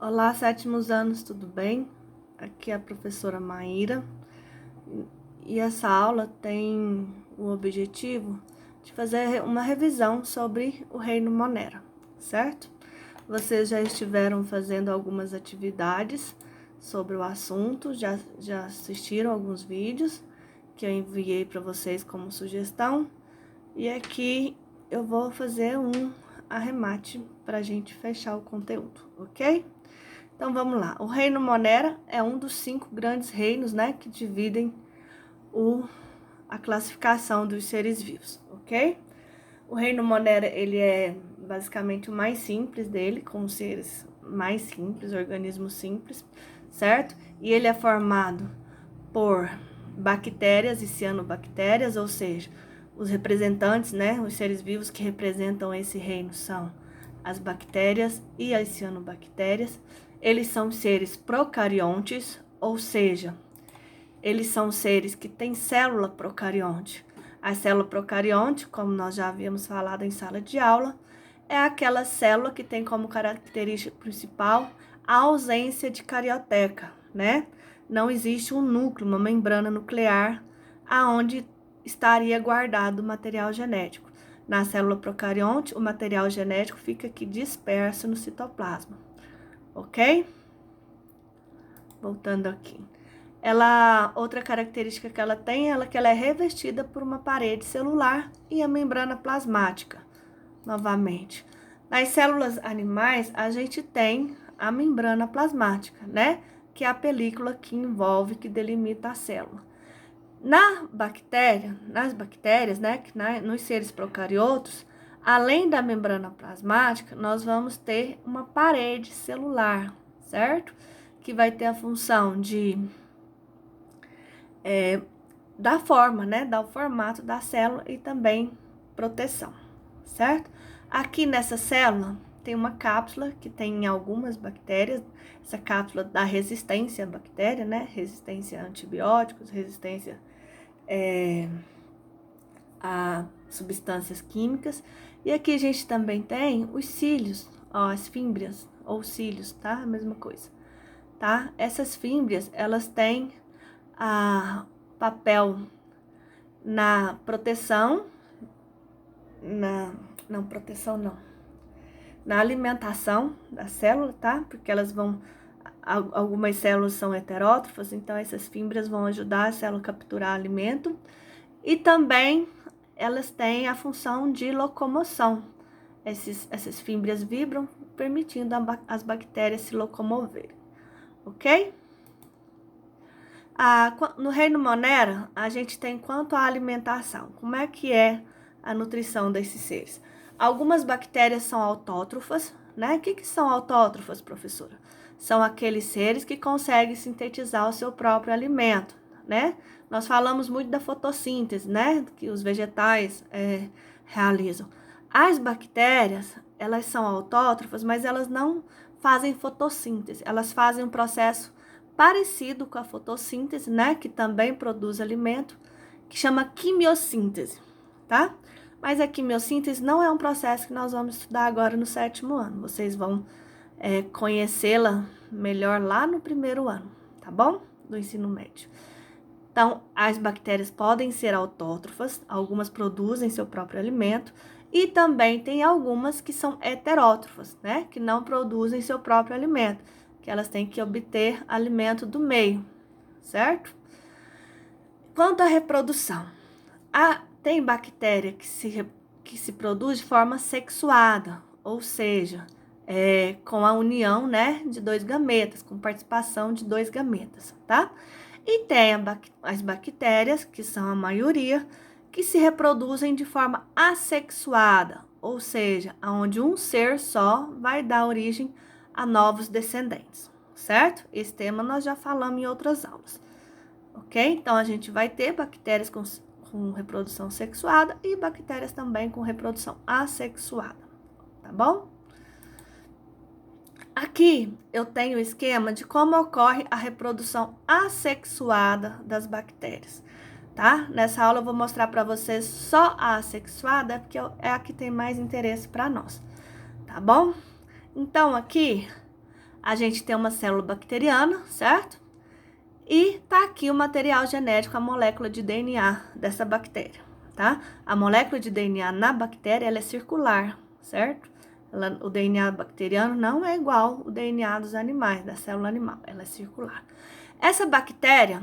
Olá, sétimos anos, tudo bem? Aqui é a professora Maíra e essa aula tem o objetivo de fazer uma revisão sobre o Reino Monera, certo? Vocês já estiveram fazendo algumas atividades sobre o assunto, já assistiram alguns vídeos que eu enviei para vocês como sugestão e aqui eu vou fazer um arremate para a gente fechar o conteúdo, ok? Então, vamos lá. O reino Monera é um dos 5 grandes reinos, né, que dividem a classificação dos seres vivos, ok? O reino Monera, ele é basicamente o mais simples dele, com os seres mais simples, organismos simples, certo? E ele é formado por bactérias e cianobactérias, ou seja, os representantes, né, os seres vivos que representam esse reino são as bactérias e as cianobactérias. Eles são seres procariontes, ou seja, eles são seres que têm célula procarionte. A célula procarionte, como nós já havíamos falado em sala de aula, é aquela célula que tem como característica principal a ausência de carioteca, né? Não existe um núcleo, uma membrana nuclear, aonde estaria guardado o material genético. Na célula procarionte, o material genético fica aqui disperso no citoplasma, ok? Voltando aqui. Outra característica que ela tem é que ela é revestida por uma parede celular e a membrana plasmática, novamente. Nas células animais, a gente tem a membrana plasmática, né? Que é a película que envolve, que delimita a célula. Nas bactérias, né? Nos seres procariotos, além da membrana plasmática, nós vamos ter uma parede celular, certo? Que vai ter a função de dar forma, né? Dar o formato da célula e também proteção, certo? Aqui nessa célula tem uma cápsula que tem em algumas bactérias, essa cápsula dá resistência à bactéria, né? Resistência a antibióticos, resistência a substâncias químicas. E aqui a gente também tem os cílios, ó, as fímbrias ou cílios, tá? A mesma coisa, tá? Essas fímbrias, elas têm a papel na proteção, na alimentação da célula, tá? Porque algumas células são heterótrofas, então essas fímbrias vão ajudar a célula a capturar alimento. E também elas têm a função de locomoção. Essas fímbrias vibram, permitindo as bactérias se locomoverem, ok? No reino Monera, a gente tem quanto à alimentação. Como é que é a nutrição desses seres? Algumas bactérias são autótrofas, né? O que são autótrofas, professora? São aqueles seres que conseguem sintetizar o seu próprio alimento, né? Nós falamos muito da fotossíntese, né? Que os vegetais realizam. As bactérias, elas são autótrofas, mas elas não fazem fotossíntese. Elas fazem um processo parecido com a fotossíntese, né, que também produz alimento, que chama quimiossíntese, tá? Mas a quimiossíntese não é um processo que nós vamos estudar agora no 7º ano. Vocês vão conhecê-la melhor lá no 1º ano, tá bom? Do ensino médio. Então, as bactérias podem ser autótrofas, algumas produzem seu próprio alimento, e também tem algumas que são heterótrofas, né, que não produzem seu próprio alimento, que elas têm que obter alimento do meio, certo? Quanto à reprodução, tem bactéria que se produz de forma sexuada, ou seja, com a união, né, de 2 gametas, com participação de 2 gametas, tá? E tem as bactérias, que são a maioria, que se reproduzem de forma assexuada, ou seja, onde um ser só vai dar origem a novos descendentes, certo? Esse tema nós já falamos em outras aulas, ok? Então, a gente vai ter bactérias com reprodução sexuada e bactérias também com reprodução assexuada, tá bom? Aqui eu tenho o esquema de como ocorre a reprodução assexuada das bactérias, tá? Nessa aula eu vou mostrar para vocês só a assexuada, porque é a que tem mais interesse para nós, tá bom? Então, aqui, a gente tem uma célula bacteriana, certo? E tá aqui o material genético, a molécula de DNA dessa bactéria, tá? A molécula de DNA na bactéria, ela é circular, certo? O DNA bacteriano não é igual o DNA dos animais, da célula animal, ela é circular. Essa bactéria,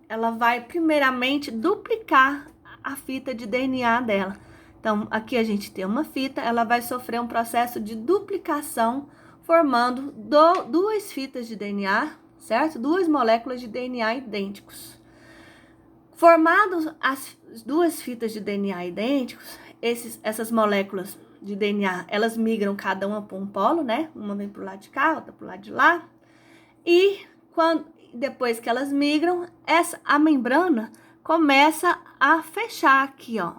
ela vai primeiramente duplicar a fita de DNA dela. Então, aqui a gente tem uma fita, ela vai sofrer um processo de duplicação, formando duas fitas de DNA, certo? Duas moléculas de DNA idênticos. Formadas as duas fitas de DNA idênticos, essas moléculas de DNA, elas migram cada uma para um polo, né? Uma vem para o lado de cá, outra para o lado de lá. E depois que elas migram, a membrana começa a fechar aqui, ó.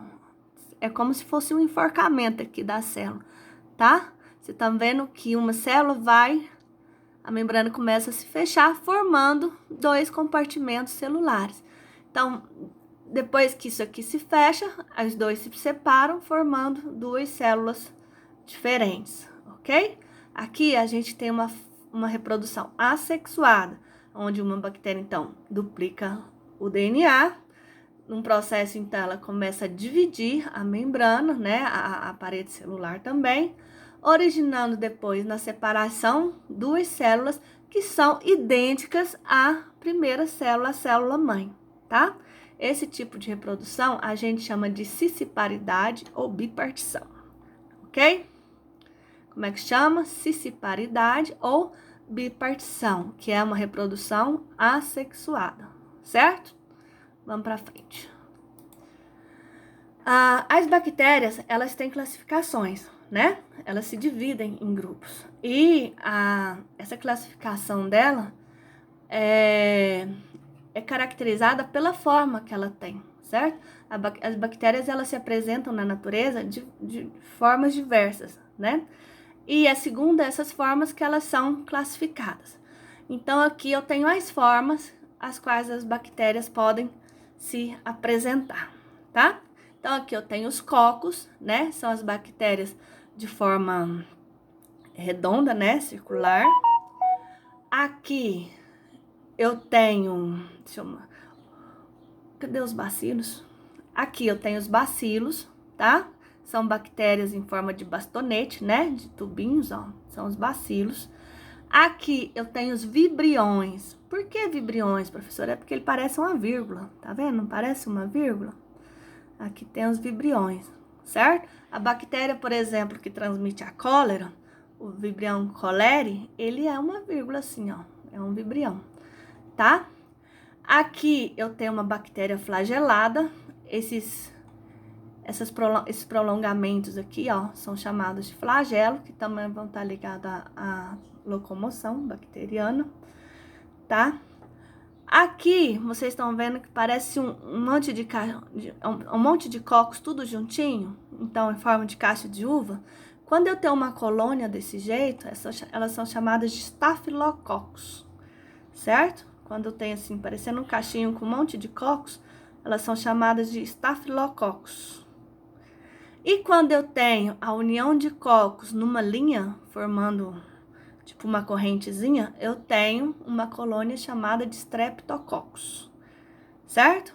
É como se fosse um enforcamento aqui da célula, tá? Você tá vendo que uma célula a membrana começa a se fechar, formando dois compartimentos celulares. Então, depois que isso aqui se fecha, as duas se separam, formando duas células diferentes, ok? Aqui a gente tem uma reprodução assexuada, onde uma bactéria, então, duplica o DNA. Num processo, então, ela começa a dividir a membrana, né, a parede celular também, originando depois na separação duas células que são idênticas à primeira célula, a célula mãe, tá? Esse tipo de reprodução a gente chama de cisciparidade ou bipartição, ok? Como é que chama? Cisciparidade ou bipartição, que é uma reprodução assexuada, certo? Vamos para frente. As bactérias, elas têm classificações, né? Elas se dividem em grupos. E essa classificação dela é caracterizada pela forma que ela tem, certo? As bactérias, elas se apresentam na natureza de formas diversas, né? E é segundo essas formas que elas são classificadas. Então, aqui eu tenho as formas as quais as bactérias podem se apresentar, tá? Então, aqui eu tenho os cocos, né? São as bactérias de forma redonda, né? Circular. Aqui eu tenho... Cadê os bacilos? Aqui eu tenho os bacilos, tá? São bactérias em forma de bastonete, né? De tubinhos, ó. São os bacilos. Aqui eu tenho os vibriões. Por que vibriões, professora? É porque ele parece uma vírgula, tá vendo? Não parece uma vírgula? Aqui tem os vibriões, certo? A bactéria, por exemplo, que transmite a cólera, o vibrião cholerae, ele é uma vírgula assim, ó. É um vibrião, tá? Aqui eu tenho uma bactéria flagelada. Esses prolongamentos aqui, ó, são chamados de flagelo, que também vão estar ligados à locomoção bacteriana, tá? Aqui, vocês estão vendo que parece um monte de cocos tudo juntinho, então em forma de caixa de uva. Quando eu tenho uma colônia desse jeito, elas são chamadas de Staphylococcus, certo? Quando eu tenho assim, parecendo um caixinho com um monte de cocos, elas são chamadas de Staphylococcus. E quando eu tenho a união de cocos numa linha, formando tipo uma correntezinha, eu tenho uma colônia chamada de Streptococcus, certo?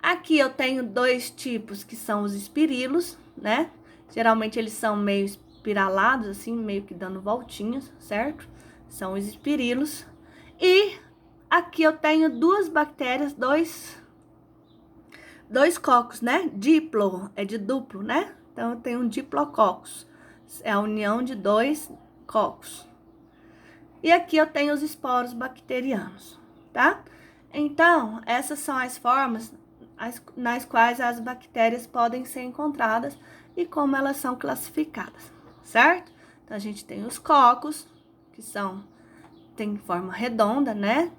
Aqui eu tenho dois tipos que são os espirilos, né? Geralmente eles são meio espiralados, assim, meio que dando voltinhas, certo? São os espirilos. E aqui eu tenho duas bactérias, dois cocos, né? Diplo, é de duplo, né? Então, eu tenho um diplococcus, é a união de dois cocos. E aqui eu tenho os esporos bacterianos, tá? Então, essas são as formas nas quais as bactérias podem ser encontradas e como elas são classificadas, certo? Então, a gente tem os cocos, que tem forma redonda, né?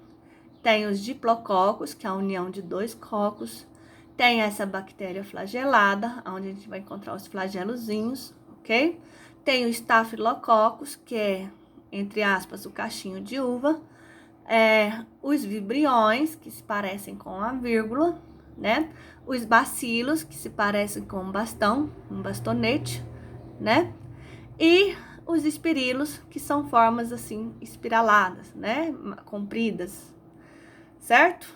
Tem os diplococos, que é a união de dois cocos. Tem essa bactéria flagelada, onde a gente vai encontrar os flagelozinhos, ok? Tem o Staphylococcus, que é, entre aspas, o cachinho de uva. Os vibriões, que se parecem com a vírgula, né? Os bacilos, que se parecem com um bastão, um bastonete, né? E os espirilos, que são formas assim espiraladas, né, compridas, certo?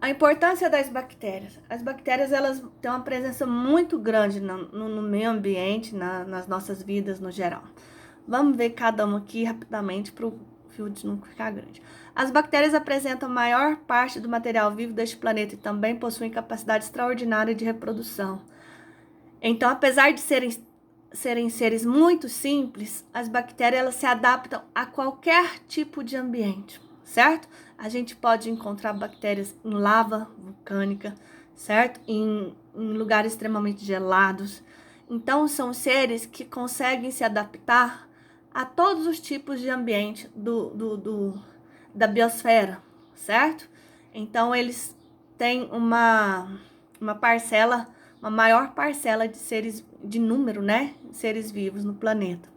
A importância das bactérias. As bactérias, elas têm uma presença muito grande no meio ambiente, nas nossas vidas no geral. Vamos ver cada uma aqui rapidamente para o vídeo não ficar grande. As bactérias apresentam a maior parte do material vivo deste planeta e também possuem capacidade extraordinária de reprodução. Então, apesar de serem seres muito simples, as bactérias elas se adaptam a qualquer tipo de ambiente, certo? A gente pode encontrar bactérias em lava vulcânica, certo? Em lugares extremamente gelados. Então, são seres que conseguem se adaptar a todos os tipos de ambiente da biosfera, certo? Então, eles têm uma parcela, uma maior parcela de seres, de número, né? Seres vivos no planeta.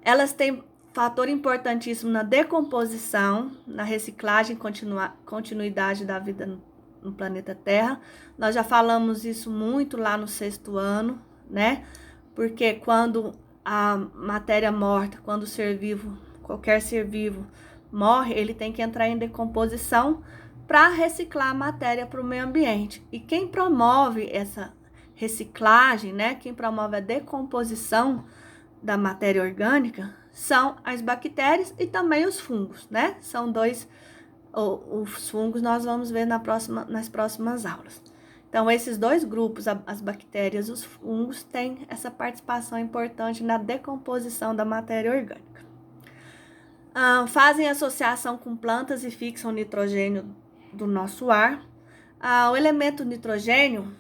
Elas têm fator importantíssimo na decomposição, na reciclagem e continuidade da vida no planeta Terra. Nós já falamos isso muito lá no 6º ano, né? Porque quando a matéria morta, quando o ser vivo, qualquer ser vivo morre, ele tem que entrar em decomposição para reciclar a matéria para o meio ambiente. E quem promove essa reciclagem, né? Quem promove a decomposição da matéria orgânica são as bactérias e também os fungos, né? São dois, os fungos nós vamos ver nas próximas aulas. Então, esses dois grupos, as bactérias e os fungos, têm essa participação importante na decomposição da matéria orgânica. Fazem associação com plantas e fixam nitrogênio do nosso ar. O elemento nitrogênio,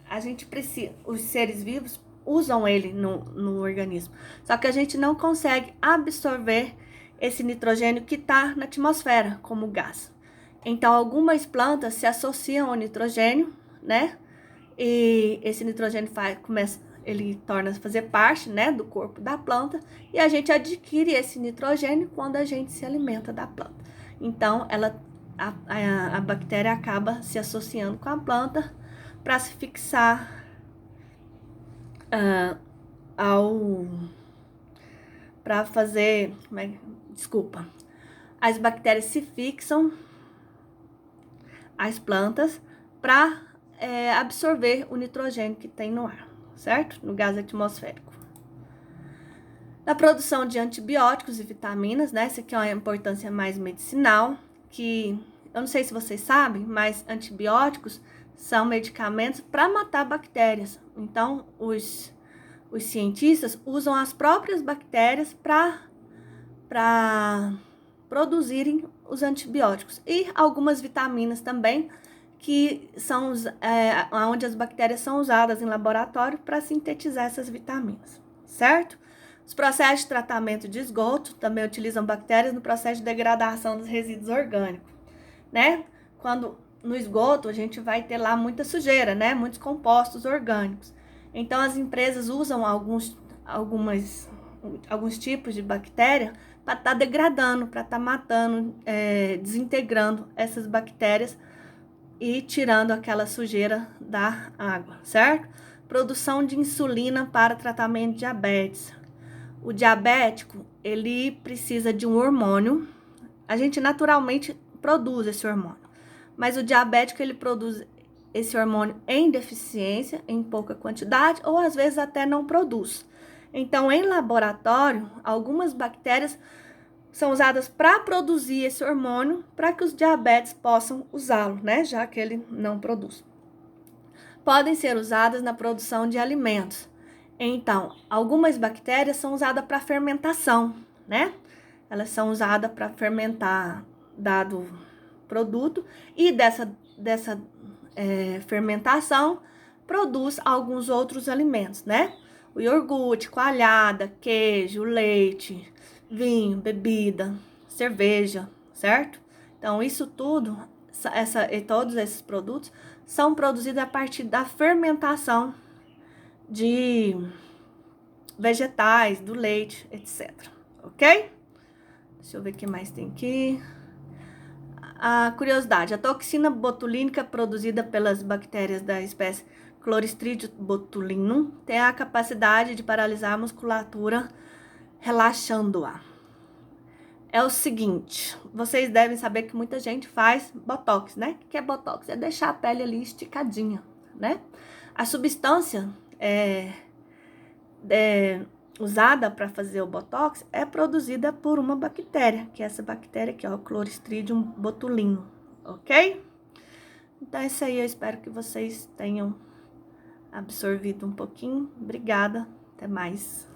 a gente precisa, os seres vivos usam ele no organismo. Só que a gente não consegue absorver esse nitrogênio que está na atmosfera como gás. Então, algumas plantas se associam ao nitrogênio, né? E esse nitrogênio ele torna a fazer parte, né, do corpo da planta, e a gente adquire esse nitrogênio quando a gente se alimenta da planta. Então, a bactéria acaba se associando com a planta para se fixar para fazer, as bactérias se fixam às plantas para absorver o nitrogênio que tem no ar, certo? No gás atmosférico. Na produção de antibióticos e vitaminas, né? Essa aqui é uma importância mais medicinal, que eu não sei se vocês sabem, mas antibióticos são medicamentos para matar bactérias. Então, os cientistas usam as próprias bactérias para produzirem os antibióticos. E algumas vitaminas também, que são onde as bactérias são usadas em laboratório para sintetizar essas vitaminas, certo? Os processos de tratamento de esgoto também utilizam bactérias no processo de degradação dos resíduos orgânicos, né? Quando no esgoto a gente vai ter lá muita sujeira, né? Muitos compostos orgânicos. Então as empresas usam alguns tipos de bactéria para estar degradando, para estar matando, desintegrando essas bactérias e tirando aquela sujeira da água, certo? Produção de insulina para tratamento de diabetes. O diabético, ele precisa de um hormônio. A gente naturalmente produz esse hormônio, mas o diabético, ele produz esse hormônio em deficiência, em pouca quantidade, ou às vezes até não produz. Então, em laboratório, algumas bactérias são usadas para produzir esse hormônio para que os diabetes possam usá-lo, né? Já que ele não produz. Podem ser usadas na produção de alimentos. Então, algumas bactérias são usadas para fermentação, né? Elas são usadas para fermentar dado produto e dessa fermentação produz alguns outros alimentos, né? O iogurte, coalhada, queijo, leite, vinho, bebida, cerveja, certo? Então, isso tudo, todos esses produtos são produzidos a partir da fermentação de vegetais, do leite, etc. Ok? Deixa eu ver o que mais tem aqui. A curiosidade, a toxina botulínica produzida pelas bactérias da espécie Clostridium botulinum tem a capacidade de paralisar a musculatura, relaxando-a. É o seguinte, vocês devem saber que muita gente faz botox, né? O que é botox? É deixar a pele ali esticadinha, né? A substância usada para fazer o botox é produzida por uma bactéria, que é essa bactéria aqui, ó, Clostridium botulinum, ok? Então, é isso aí, eu espero que vocês tenham absorvido um pouquinho. Obrigada, até mais.